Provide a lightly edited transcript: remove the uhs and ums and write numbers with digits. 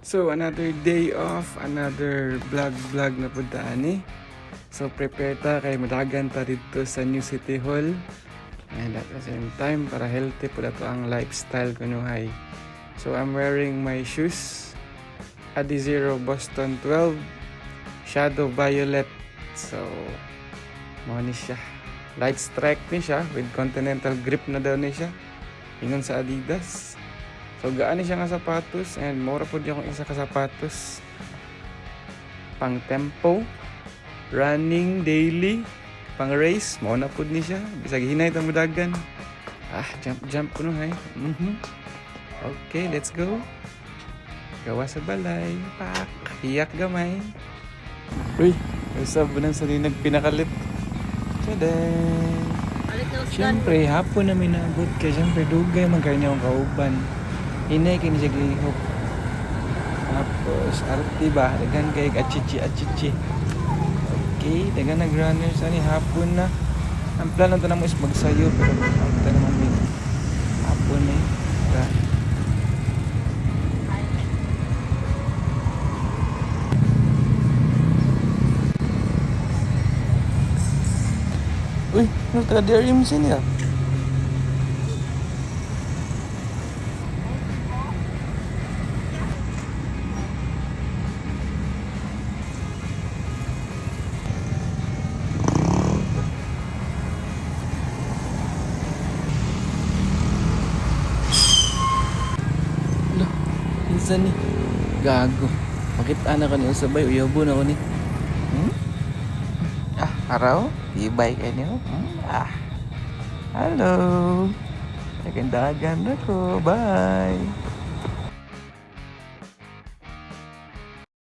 So, another day off, another vlog na puntaan eh. So, prepare ta kay madagan ta dito sa New City Hall. And at the same time, para healthy po to ang lifestyle ko no hay. So, I'm wearing my shoes. Adizero Boston 12 Shadow Violet. So, mo ni siya. Light strike ni siya with continental grip na daw ni siya. Ingon sa Adidas. So gaan siya nga sapatos and mura po di akong isa ka sapatos. Pang tempo, running daily, pang race, mo na po ni siya. Bisag hinay ta mudagan. Jump ko no hay. Okay, let's go. Gawa sa balay. Pak, hiyak gamay. Uy, usab nang sa linag pinakalit. Taday! Siyempre, hapon namin naabot kaya siyempre dugay man kayo niyong kauban. Hinay kayo siya gihok. Tapos, arti ba? Dagan kayo achichi. Okay, dagan nag-runners ani hapon na. Ang plano ito naman is magsayo pero ito naman may hapon eh. Uy, ano taga-dairy mo siya niya? Alo, pinsan ni. Gago. Makita na ka niyo sabay, uyabo na ko ni. Araw? Ibay ka niyo? Hello. Nagandagan ako. Bye.